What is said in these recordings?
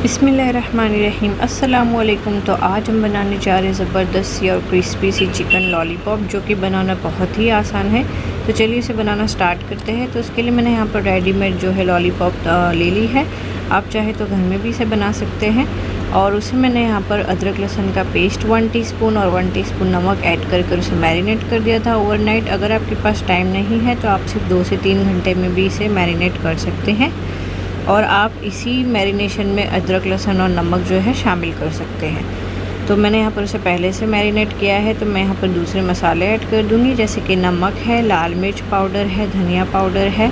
बिस्मिल्लाहिर्रहमानिर्रहीम अस्सलामुअलैकुम। तो आज हम बनाने जा रहे हैं ज़बरदस्त सी और क्रिस्पी सी चिकन लॉलीपॉप, जो कि बनाना बहुत ही आसान है। तो चलिए इसे बनाना स्टार्ट करते हैं। तो उसके लिए मैंने यहाँ पर रेडीमेड जो है लॉलीपॉप ले ली है। आप चाहे तो घर में भी इसे बना सकते हैं। और उसमें मैंने यहाँ पर अदरक लहसुन का पेस्ट 1 टीस्पून और 1 टीस्पून नमक ऐड कर उसे मैरिनेट कर दिया था ओवरनाइट। अगर आपके पास टाइम नहीं है तो आप सिर्फ 2 से 3 घंटे में भी इसे मैरिनेट कर सकते हैं। और आप इसी मैरिनेशन में अदरक लहसुन और नमक जो है शामिल कर सकते हैं। तो मैंने यहाँ पर उसे पहले से मैरिनेट किया है। तो मैं यहाँ पर दूसरे मसाले ऐड कर दूँगी, जैसे कि नमक है, लाल मिर्च पाउडर है, धनिया पाउडर है,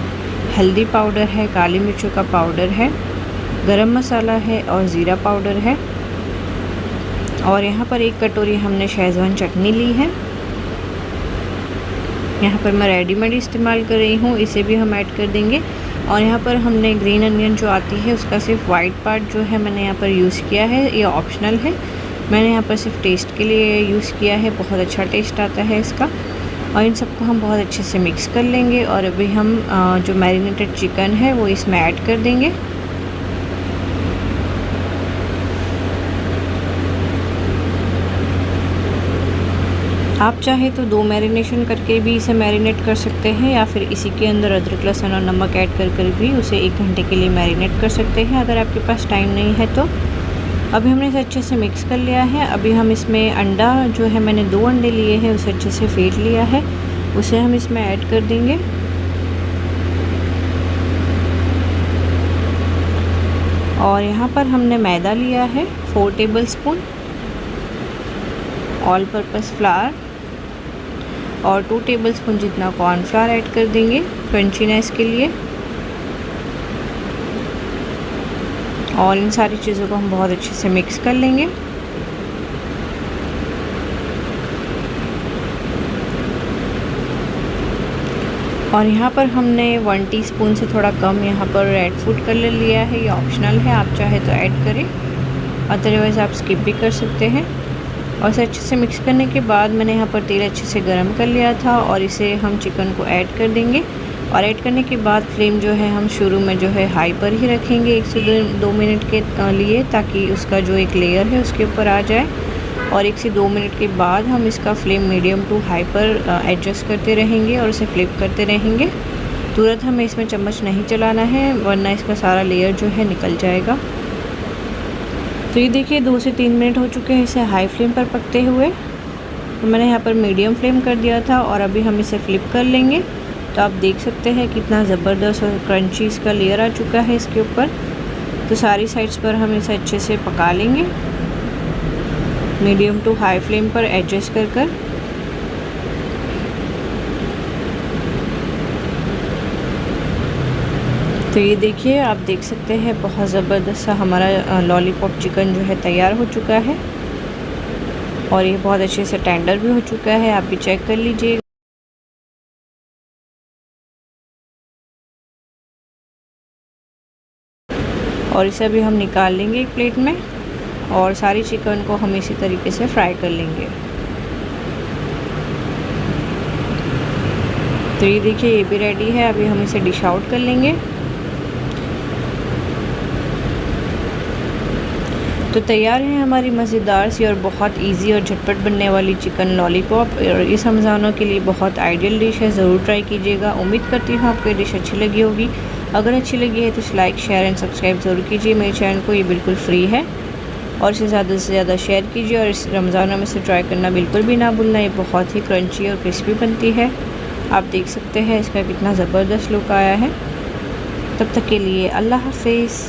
हल्दी पाउडर है, काली मिर्चों का पाउडर है, गरम मसाला है और ज़ीरा पाउडर है। और यहाँ पर 1 कटोरी हमने शेज़वान चटनी ली है। यहाँ पर मैं रेडीमेड इस्तेमाल कर रही हूँ, इसे भी हम ऐड कर देंगे। और यहाँ पर हमने ग्रीन अनियन जो आती है उसका सिर्फ वाइट पार्ट जो है मैंने यहाँ पर यूज़ किया है। ये ऑप्शनल है, मैंने यहाँ पर सिर्फ टेस्ट के लिए यूज़ किया है। बहुत अच्छा टेस्ट आता है इसका। और इन सबको हम बहुत अच्छे से मिक्स कर लेंगे। और अभी हम जो मैरिनेटेड चिकन है वो इसमें ऐड कर देंगे। आप चाहे तो 2 मैरिनेशन करके भी इसे मैरिनेट कर सकते हैं, या फिर इसी के अंदर अदरक लहसुन और नमक ऐड कर भी उसे 1 घंटे के लिए मैरिनेट कर सकते हैं, अगर आपके पास टाइम नहीं है तो। अभी हमने इसे अच्छे से मिक्स कर लिया है। अभी हम इसमें अंडा जो है, मैंने 2 अंडे लिए हैं, उसे अच्छे से फेंट लिया है, उसे हम इसमें ऐड कर देंगे। और यहाँ पर हमने मैदा लिया है 4 टेबलस्पून, ऑल पर्पस फ्लावर और 2 टेबलस्पून जितना कॉर्नफ्लावर ऐड कर देंगे क्रंचीनेस के लिए। और इन सारी चीज़ों को हम बहुत अच्छे से मिक्स कर लेंगे। और यहाँ पर हमने 1 टीस्पून से थोड़ा कम यहाँ पर रेड फूड कलर लिया है। ये ऑप्शनल है, आप चाहे तो ऐड करें, अदरवाइज़ आप स्किप भी कर सकते हैं। और इसे अच्छे से मिक्स करने के बाद मैंने यहाँ पर तेल अच्छे से गरम कर लिया था, और इसे हम चिकन को ऐड कर देंगे। और ऐड करने के बाद फ्लेम जो है हम शुरू में जो है हाई पर ही रखेंगे 1 से 2 मिनट के लिए, ताकि उसका जो एक लेयर है उसके ऊपर आ जाए। और 1 से 2 मिनट के बाद हम इसका फ्लेम मीडियम टू हाई पर एडजस्ट करते रहेंगे और उसे फ्लिप करते रहेंगे। तुरंत हमें इसमें चम्मच नहीं चलाना है, वरना इसका सारा लेयर जो है निकल जाएगा। तो ये देखिए 2 से 3 मिनट हो चुके हैं इसे हाई फ्लेम पर पकते हुए। तो मैंने यहाँ पर मीडियम फ्लेम कर दिया था। और अभी हम इसे फ्लिप कर लेंगे। तो आप देख सकते हैं कितना ज़बरदस्त और क्रंची इसका लेयर आ चुका है इसके ऊपर। तो सारी साइड्स पर हम इसे अच्छे से पका लेंगे, मीडियम टू हाई फ्लेम पर एडजस्ट कर। तो ये देखिए, आप देख सकते हैं बहुत ज़बरदस्त सा हमारा लॉलीपॉप चिकन जो है तैयार हो चुका है। और ये बहुत अच्छे से टेंडर भी हो चुका है, आप भी चेक कर लीजिए। और इसे अभी हम निकाल लेंगे एक प्लेट में, और सारी चिकन को हम इसी तरीके से फ्राई कर लेंगे। तो ये देखिए, ये भी रेडी है। अभी हम इसे डिश आउट कर लेंगे। तो तैयार है हमारी मज़ेदार सी और बहुत इजी और झटपट बनने वाली चिकन लॉलीपॉप। और इस रमज़ानों के लिए बहुत आइडियल डिश है, ज़रूर ट्राई कीजिएगा। उम्मीद करती हूँ आपको ये डिश अच्छी लगी होगी। अगर अच्छी लगी है तो लाइक, शेयर एंड सब्सक्राइब ज़रूर कीजिए मेरे चैनल को, ये बिल्कुल फ्री है। और इसे ज़्यादा से ज़्यादा शेयर कीजिए, और इस रमज़ानों में से ट्राई करना बिल्कुल भी ना भूलना। ये बहुत ही क्रंची और क्रिस्पी बनती है। आप देख सकते हैं इसका कितना ज़बरदस्त लुक आया है। तब तक के लिए अल्लाह हाफिज़।